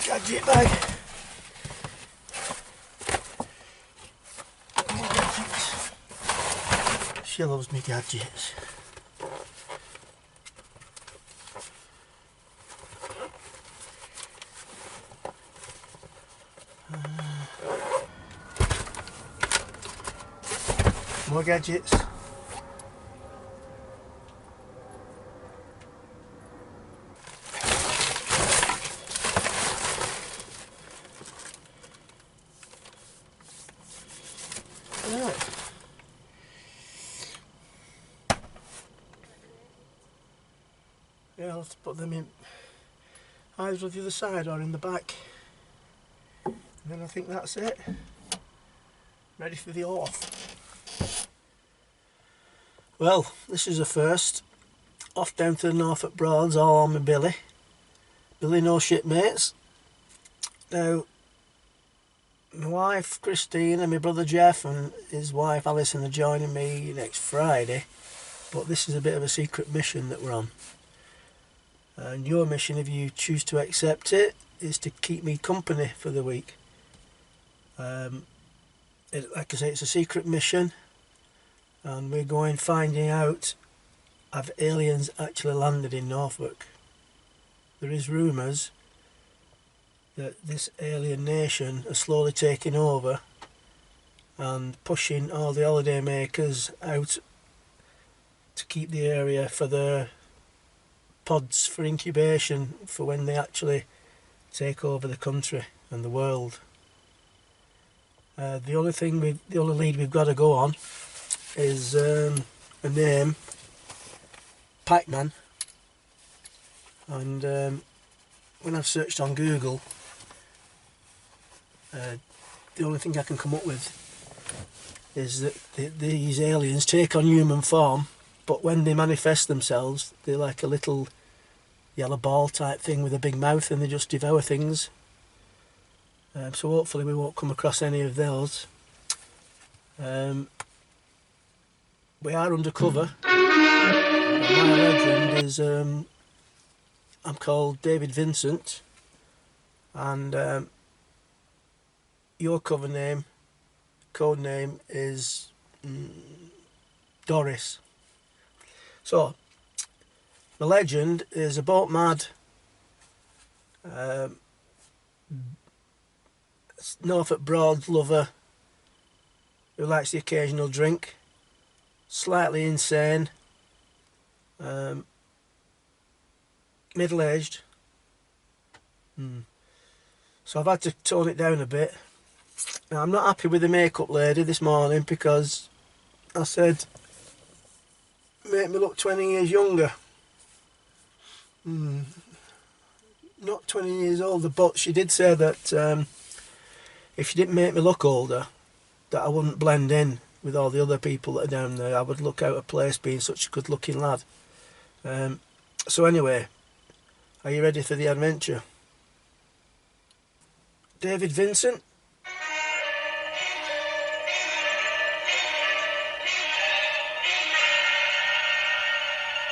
gadget bag. More gadgets. She loves me gadgets. More gadgets. Right. Yeah, I'll have to put them in either on the other side or in the back. And then I think that's it. Ready for the off. Well, this is a first. Off down to the NorfolkBroads, all on my Billy. Billy no shipmates. Now, my wife Christine and my brother Jeff and his wife Alison are joining me next Friday. But this is a bit of a secret mission that we're on. And your mission, if you choose to accept it, is to keep me company for the week. Like I say, it's a secret mission. And we're going finding out have aliens actually landed in Norfolk. There is rumours that this alien nation are slowly taking over and pushing all the holiday makers out to keep the area for their pods for incubation for when they actually take over the country and the world. The only lead we've got to go on is a name, Pac-Man, and when I've searched on Google, the only thing I can come up with is that these aliens take on human form, but when they manifest themselves, they're like a little yellow ball type thing with a big mouth, and they just devour things. So hopefully we won't come across any of those. We are undercover. My legend is I'm called David Vincent, and your code name is Doris. So my legend is a boat mad NorfolkBroads lover who likes the occasional drink, slightly insane, middle-aged. So I've had to tone it down a bit. Now, I'm not happy with the makeup lady this morning because I said make me look 20 years younger. Not 20 years older, but she did say that if she didn't make me look older, that I wouldn't blend in with all the other people that are down there. I would look out of place being such a good looking lad. So anyway, are you ready for the adventure? David Vincent?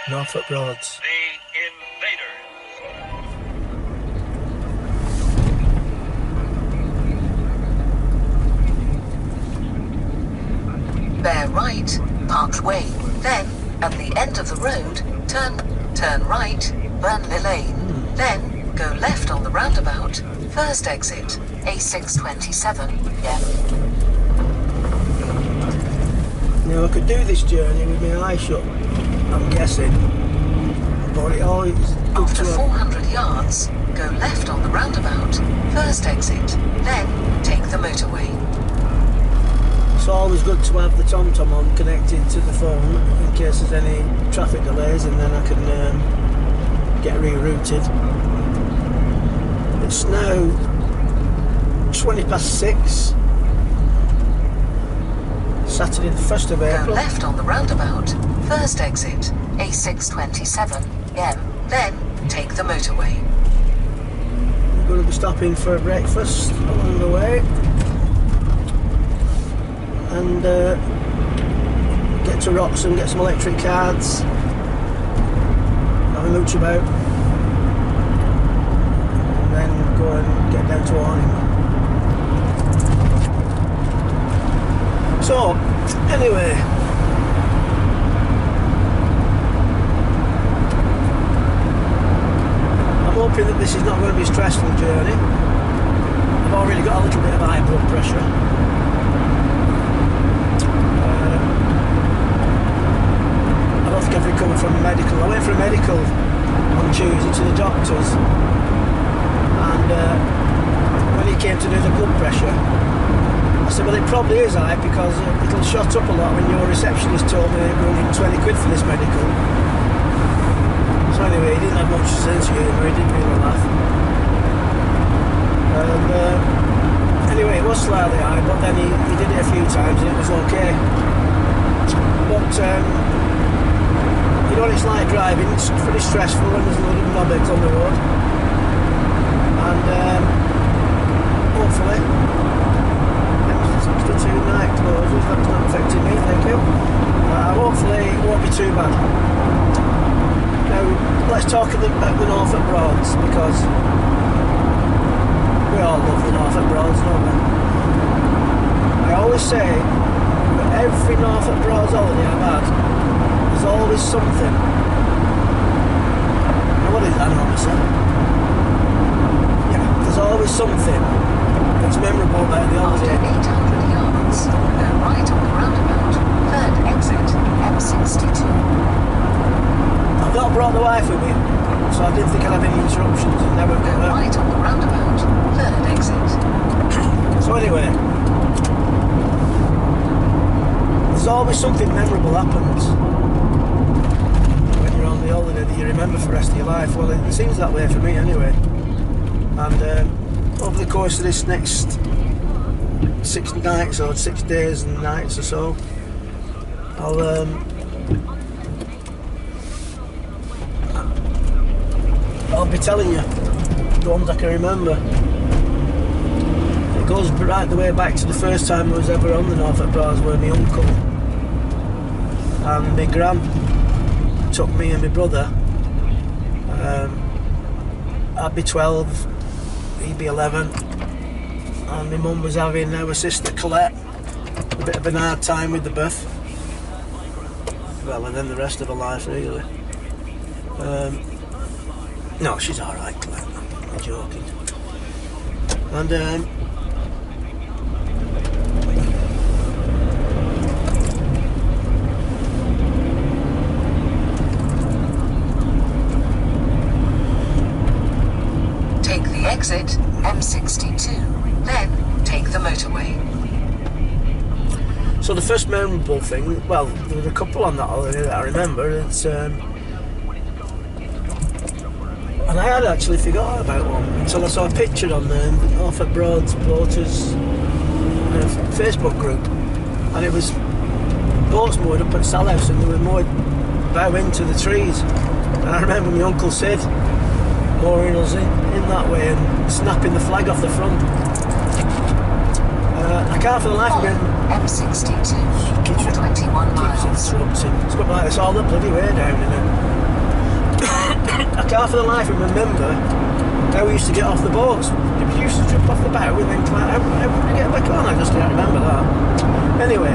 NorfolkBroads. The Invaders. Bear right, Parks Way, then at the end of the road, turn right, Burnley Lane, then go left on the roundabout, first exit, A627, Now I could do this journey with my eyes shut, I'm guessing, but it always good After to 400 yards, go left on the roundabout, first exit, then take the motorway. It's always good to have the TomTom on connected to the phone in case there's any traffic delays, and then I can get rerouted. It's now 6:20, Saturday the 1st of April. Go left on the roundabout, first exit, A627, then take the motorway. We're going to be stopping for breakfast along the way and get to Wroxham, get some electric cards, have a mooch about, and then go go and get down to Arnhem. So, anyway, I'm hoping that this is not going to be a stressful journey. I've already got a little bit of high blood pressure. I don't think I've recovered from a medical. I went for a medical on Tuesday to the doctors, and when he came to do the blood pressure, I said, well, it probably is high because it'll shot up a lot when your receptionist told me it was 120 quid for this medical. So anyway, he didn't have much sense of humour, he didn't really laugh. And anyway, it was slightly high, but then he did it a few times and it was okay. But you know what it's like driving, it's pretty stressful when there's a lot of knobheads on the road. And hopefully, the 2 night closures, that's not affecting me, thank you. Hopefully it won't be too bad. Now, let's talk about the NorfolkBroads, because we all love the NorfolkBroads, don't we? I always say that every NorfolkBroads holiday I've had, there's always something. Now what is that, officer? Yeah, there's always something that's memorable about the holiday. After 800 yards, go right on the roundabout. Third exit, M62. I've not brought the wife with me, so I didn't think I'd have any interruptions, and now we've Go got her. right on the roundabout. Third exit. So anyway, there's always something memorable happens when you're on the holiday that you remember for the rest of your life. Well, it seems that way for me anyway. And over the course of this next 6 nights or 6 days and nights or so, I'll be telling you the ones I can remember. It goes right the way back to the first time I was ever on the NorfolkBroads, where my uncle and my gran took me and my brother. I'd be 12, he'd be 11, and my mum was having our sister Colette a bit of an hard time with the birth. Well, and then the rest of her life, really. No, she's alright, Colette. I'm joking. And Take the exit, M62. Then take the motorway. so the first memorable thing, well, there were a couple on that holiday that I remember. It's and I had actually forgotten about one until I saw a picture on the NorfolkBroads Voters Facebook group, and it was boats moored up at Salhouse, and they were moored bow into the trees. And I remember my uncle Sid mooring us in that way and snapping the flag off the front. I can't for the life of me. M62. Keeps 21 miles. Interrupting. It's got like this all the bloody way down in it. I can't for the life of me remember how we used to get off the boats. We used to strip off the bow and then climb. How would we get back on? I just can't remember that. Anyway,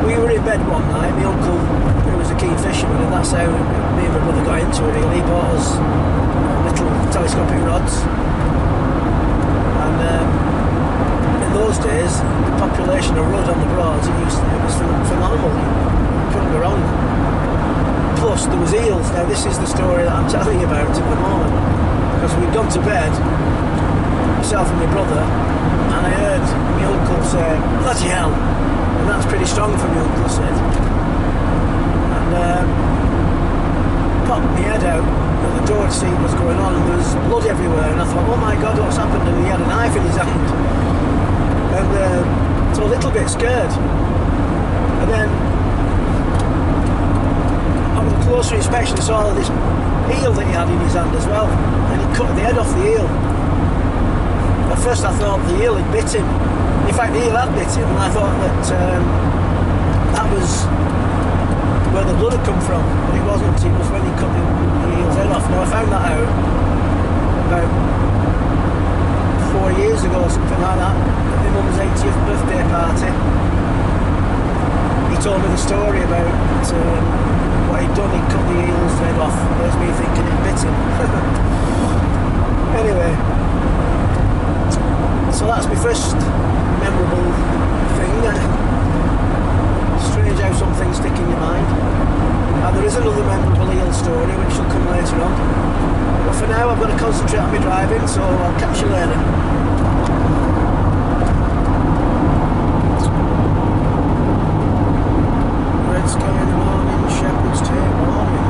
we were in bed one night. My uncle, who was a keen fisherman, and that's how me and my brother got into it. He bought us little telescopic rods, and in those days, the population of rudd on the Broads, it was phenomenal. You couldn't go wrong. Plus, there was eels. Now, this is the story that I'm telling you about at the moment, because we'd gone to bed, myself and my brother, and I heard my uncle say, "Bloody hell!" And that's pretty strong for my uncle said. And popped my head out, and the door to see what was going on, and there was blood everywhere. And I thought, "Oh my God, what's happened?" And he had a knife in his hand, and so a little bit scared. And then, on a closer inspection, I saw this eel that he had in his hand as well, and he cut the head off the eel. At first I thought the eel had bit him. In fact, the eel had bit him, and I thought that that was where the blood had come from, but it wasn't. It was when he cut the eel's head off. Now, I found that out told me the story about what he'd done. He'd cut the eel's head off. There's me thinking it bit him. Anyway, so that's my first memorable thing. Strange how some things stick in your mind. And there is another memorable eel story which will come later on. But for now I've got to concentrate on my driving, so I'll catch you later. Red sky in the morning, shepherd's tape morning.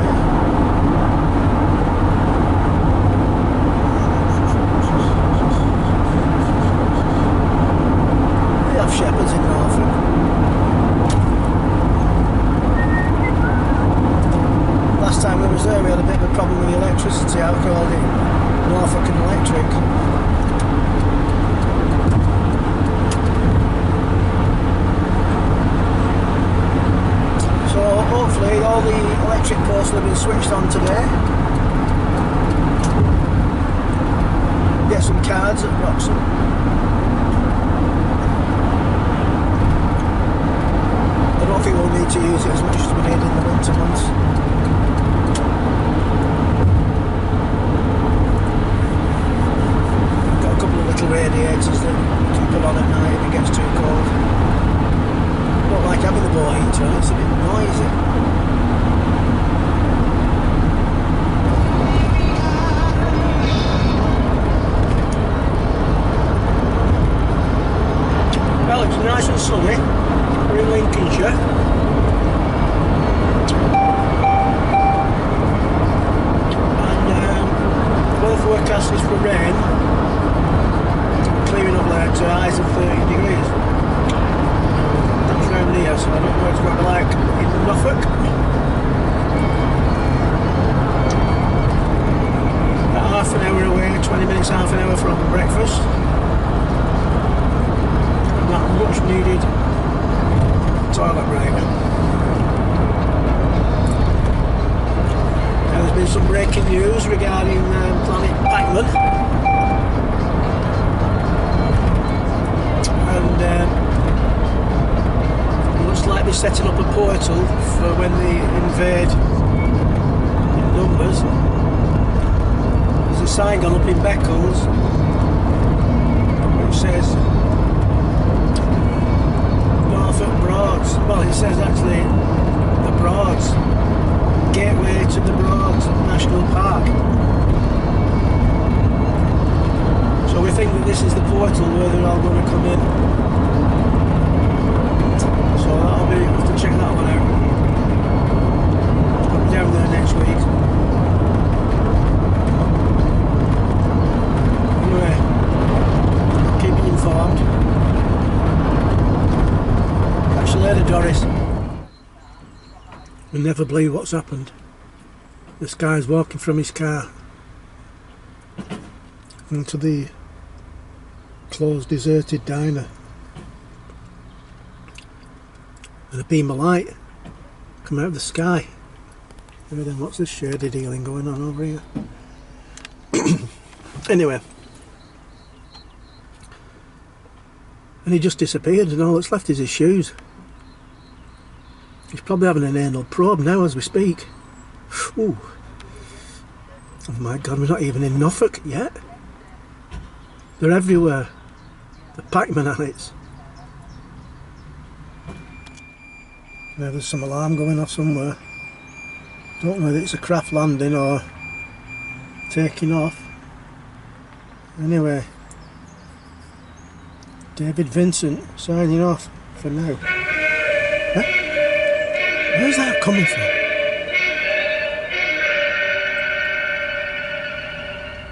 We have shepherds in Norfolk. Last time we was there we had a bit of a problem with the electricity. I called it Norfolk and Electric. So hopefully all the electric posts will have been switched on today. Get some cards at Roxham. I don't think we'll need to use it as much as we did in the winter months. Got a couple of little radiators that you can put on at night if it gets too cold. Don't like having the boat heater on, it's a bit noisy. Well, it's nice and sunny. We're in Lincolnshire. And both forecasts is for rain. Clearing up there to highs of 30 degrees. That's round here, so I don't know what it's going to be like in Norfolk. About half an hour away, 20 minutes, half an hour from breakfast. And that much needed toilet break. Now there's been some breaking news regarding Planet Pac-Man. And looks like they're setting up a portal for when they invade in numbers. There's a sign gone up in Beccles which says NorfolkBroads. Well, it says actually the Broads, gateway to the Broads National Park. So we think that this is the portal where they're all going to come in. So I'll have to check that one out. I'll be down there next week. Anyway, keep you informed. Catch you later, Doris. We never believe what's happened. This guy's walking from his car into the closed, deserted diner. And a beam of light come out of the sky. And then what's this shady dealing going on over here? Anyway. And he just disappeared, and all that's left is his shoes. He's probably having an anal probe now as we speak. Ooh. Oh my god, we're not even in Norfolk yet. They're everywhere. The Pac-Man ants. Yeah, there's some alarm going off somewhere. Don't know whether it's a craft landing or taking off. Anyway, David Vincent signing off for now. Huh? Where's that coming from?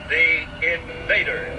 The Invaders.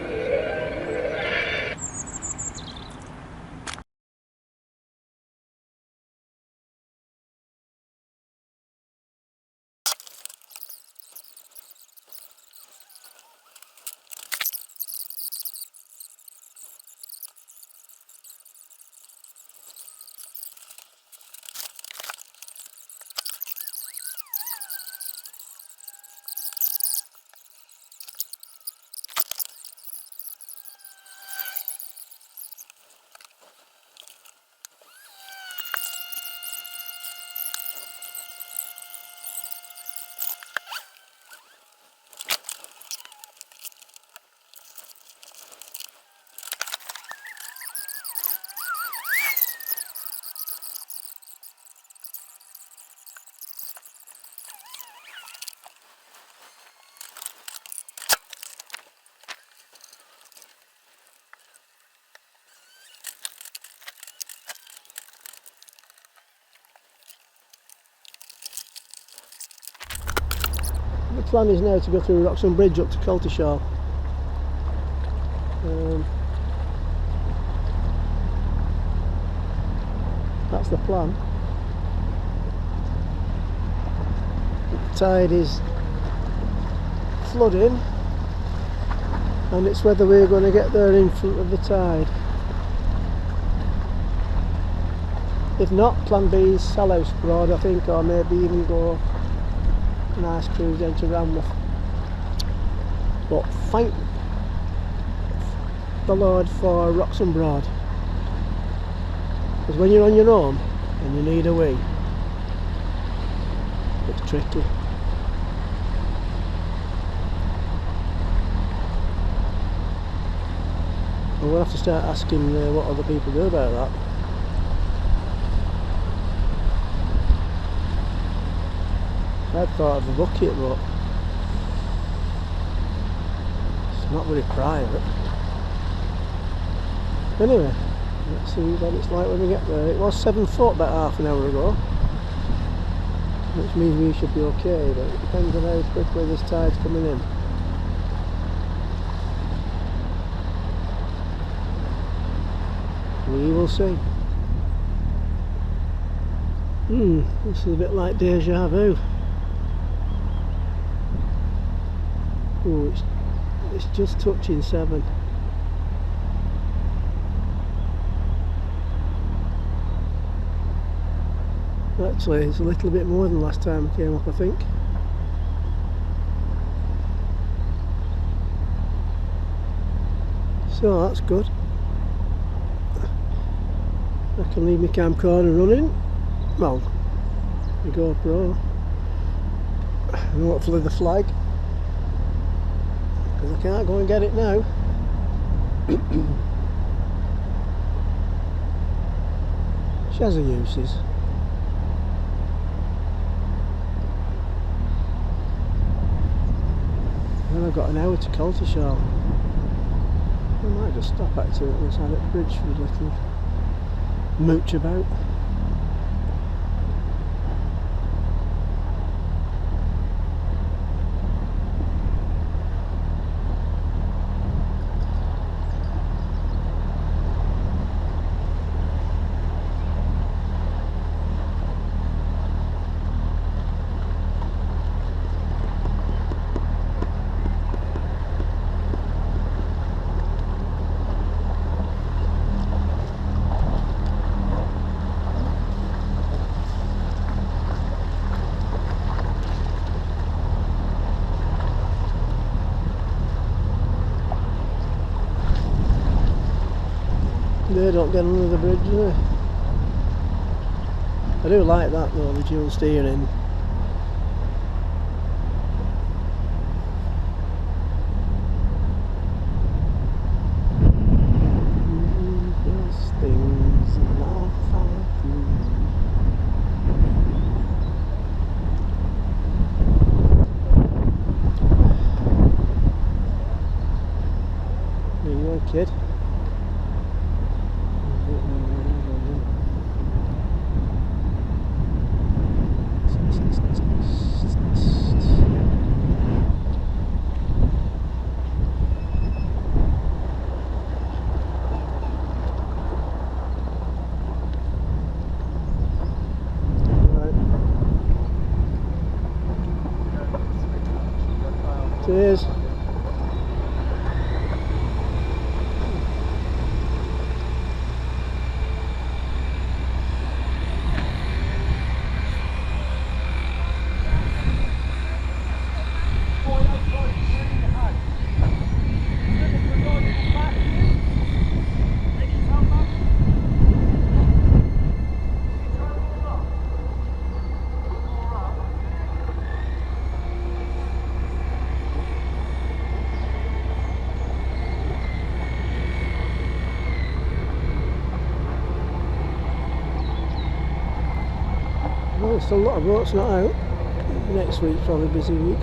The plan is now to go through Wroxham Bridge up to Coltishall. That's the plan. The tide is flooding, and it's whether we're going to get there in front of the tide. If not, plan B is Salhouse Broad, I think, or maybe even go a nice cruise down to Ranworth. But thank the Lord for Wroxham Broad, because when you're on your own and you need a wee, it's tricky. We'll have to start asking what other people do about that. I'd thought of a bucket, but it's not very private. Anyway, let's see what it's like when we get there. It was 7 foot about half an hour ago, which means we should be okay, but it depends on how quickly this tide's coming in. We will see. This is a bit like deja vu. Oh, it's just touching 7. Actually, it's a little bit more than last time I came up, I think. So that's good. I can leave my camcorder running. Well, my GoPro. And hopefully the flag. Because I can't go and get it now. She has her uses. Then I've got an hour to Coltishall. I might just stop actually at the side of the bridge for a little mooch about. They don't get under the bridge, do they? I do like that though, the dual steering. There you go, kid. Cheers. Well, there's still a lot of boats not out. Next week's probably a busy week.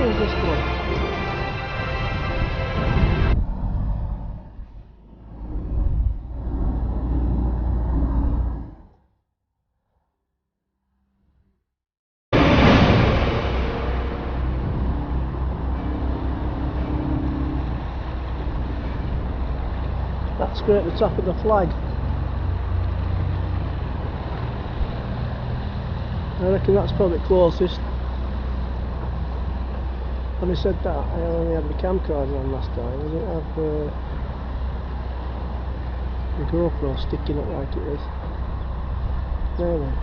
Where's this one? That's great at the top of the flag. I reckon that's probably closest. Having said that, I only had the camcorder on last time. I didn't have the GoPro sticking up like it is. There then.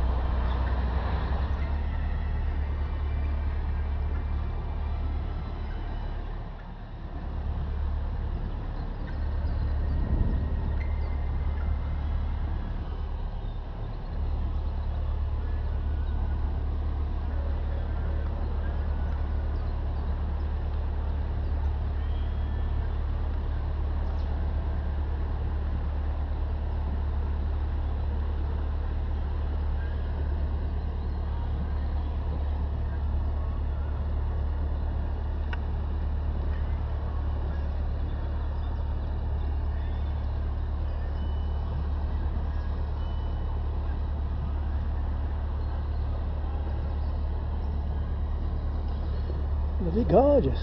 Bloody gorgeous.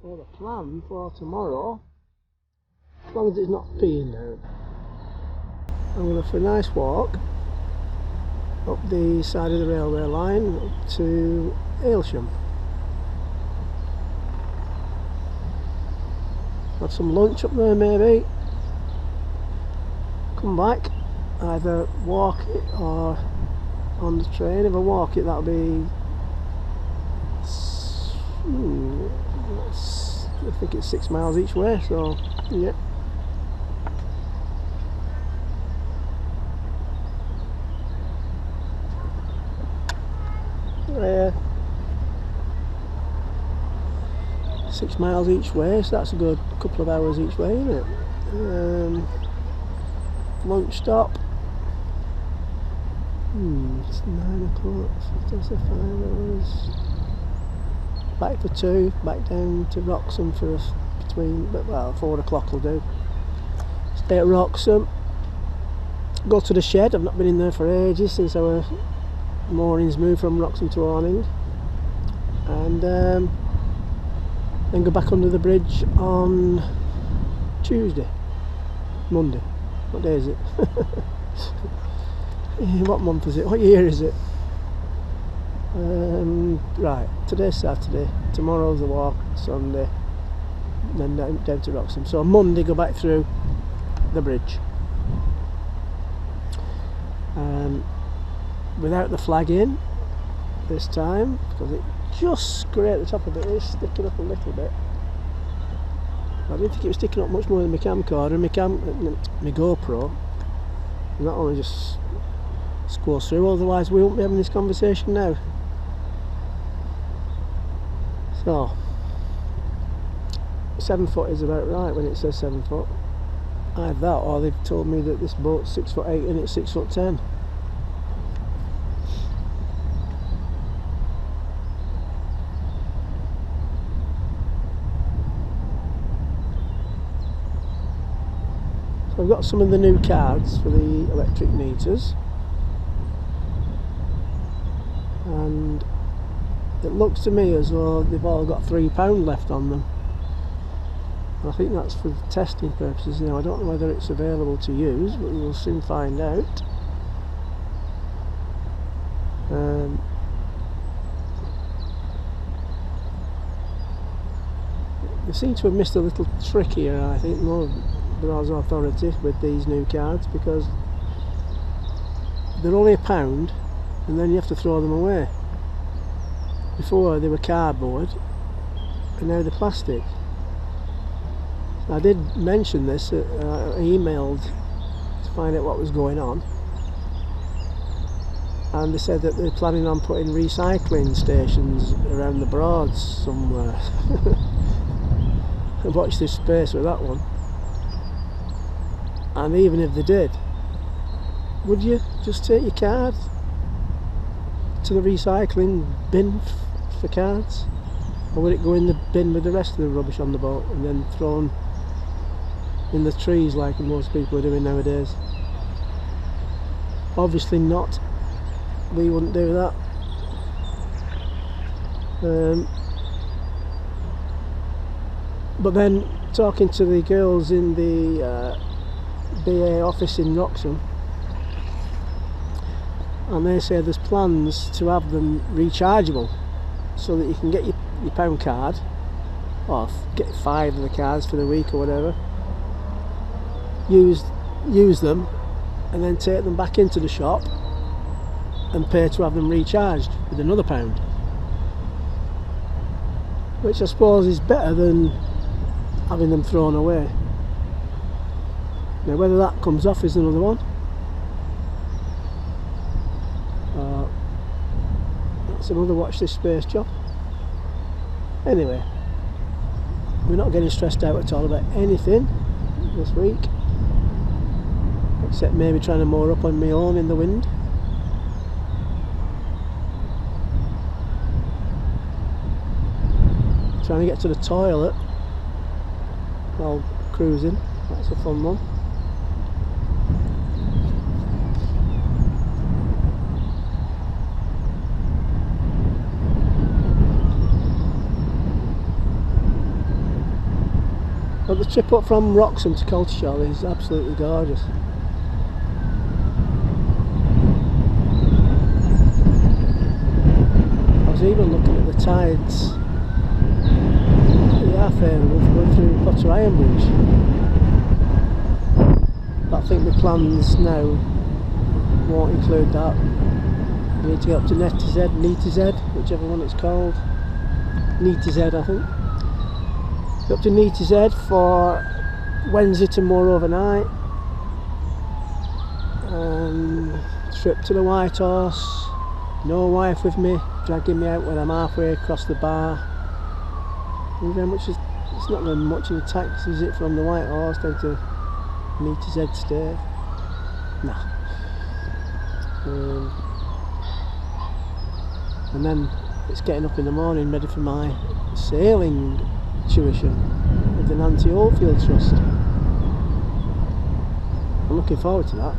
Well, the plan for tomorrow, as long as it's not peeing down, I'm going for a nice walk up the side of the railway line up to Aylsham. Have some lunch up there maybe, come back, either walk it or on the train. If I walk it, that'll be I think it's 6 miles each way, so yeah. Yeah. 6 miles each way, so that's a good couple of hours each way, isn't it? Lunch stop. It's 9 o'clock, so that's 5 hours. Back for 2, back down to Wroxham for well, 4 o'clock will do. Stay at Wroxham. Go to the shed. I've not been in there for ages since our moorings moved from Wroxham to Orning. And then go back under the bridge on Monday. What day is it? What month is it? What year is it? Right, today's Saturday, tomorrow's the walk, Sunday, then down to Wroxham. So Monday go back through the bridge. Without the flag in this time, because it just scraped the top of it. It's sticking up a little bit. I didn't think it was sticking up much more than my camcorder. My GoPro, and that only just squoze through, otherwise we won't be having this conversation now. So 7 foot is about right when it says 7 foot. Either that or they've told me that this boat's 6'8" and it's 6'10". So I've got some of the new cards for the electric meters, and it looks to me as though they've all got £3 left on them. I think that's for testing purposes. Now I don't know whether it's available to use, but we'll soon find out. They seem to have missed a little trick here, I think, NorfolkBroads Authority, with these new cards, because they're only £1 and then you have to throw them away. Before they were cardboard and now they're plastic. I did mention this, I emailed to find out what was going on, and they said that they're planning on putting recycling stations around the Broads somewhere. Watch this space with that one. And even if they did, would you just take your card to the recycling bin for cards? Or would it go in the bin with the rest of the rubbish on the boat and then thrown in the trees like most people are doing nowadays? Obviously not. We wouldn't do that. But then talking to the girls in the BA office in Wroxham, and they say there's plans to have them rechargeable so that you can get your pound card, or get 5 of the cards for the week or whatever, use them and then take them back into the shop and pay to have them recharged with another £1, which I suppose is better than having them thrown away. Now whether that comes off is another one. That's another watch this space job. Anyway, we're not getting stressed out at all about anything this week, except maybe trying to moor up on my own in the wind. Trying to get to the toilet while cruising, that's a fun one. But the trip up from Wroxham to Colchester is absolutely gorgeous. I was even looking at the tides. They are favourable for going through Potter Iron Bridge. But I think the plans now won't include that. We need to get up to Netized, whichever one it's called. Netized, I think. Up to Netized for Wednesday tomorrow overnight. Trip to the White Horse. No wife with me, dragging me out when I'm halfway across the bar. And very much it's not very much in a taxi, is it, from the White Horse down to Netized stay? Nah. And then it's getting up in the morning ready for my sailing tuition with the Nancy Oldfield Trust. I'm looking forward to that.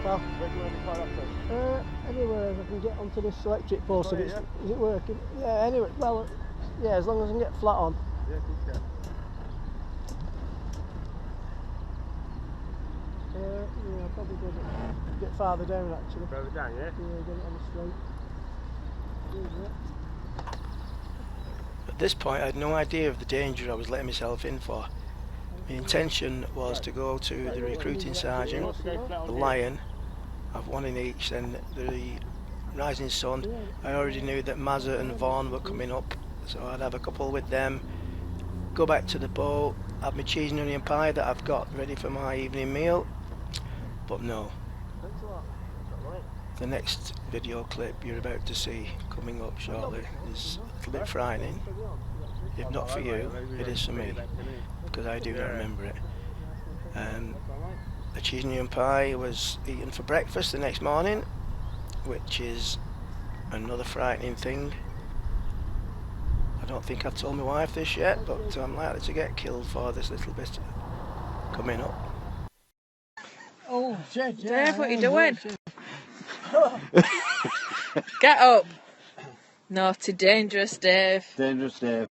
pal. Where do you want to fire up to? Anywhere I can get onto this electric post. Oh, If yeah. is it working? Yeah, anyway, well, yeah, as long as I can get flat on. Yeah, of course you can. Yeah, I'll probably go a bit farther down actually. Further down, yeah? Yeah, get it on the straight. At this point I had no idea of the danger I was letting myself in for. My intention was to go to the recruiting sergeant, the Lion, have one in each, and the Rising Sun. I already knew that Mazza and Vaughan were coming up, so I'd have a couple with them, go back to the boat, have my cheese and onion pie that I've got ready for my evening meal. But no. The next video clip you're about to see coming up shortly is a little bit frightening. If not for you, it is for me, because I do not remember it. The cheese and onion pie was eaten for breakfast the next morning, which is another frightening thing. I don't think I've told my wife this yet, but I'm likely to get killed for this little bit coming up. Oh shit, yeah, Dave, what are you doing? Get up. Naughty, dangerous Dave. Dangerous Dave.